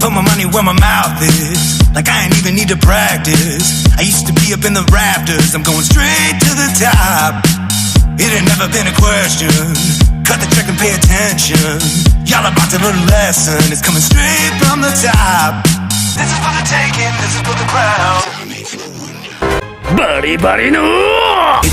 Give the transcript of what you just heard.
Put my money where my mouth is, like I ain't even need to practice. I used to be up in the rafters, I'm going straight to the top. It ain't never been a question, cut the check and pay attention. Y'all about to learn a lesson, it's coming straight from the top. This is for the taking, this is for the crowd. Bari Bari no! It's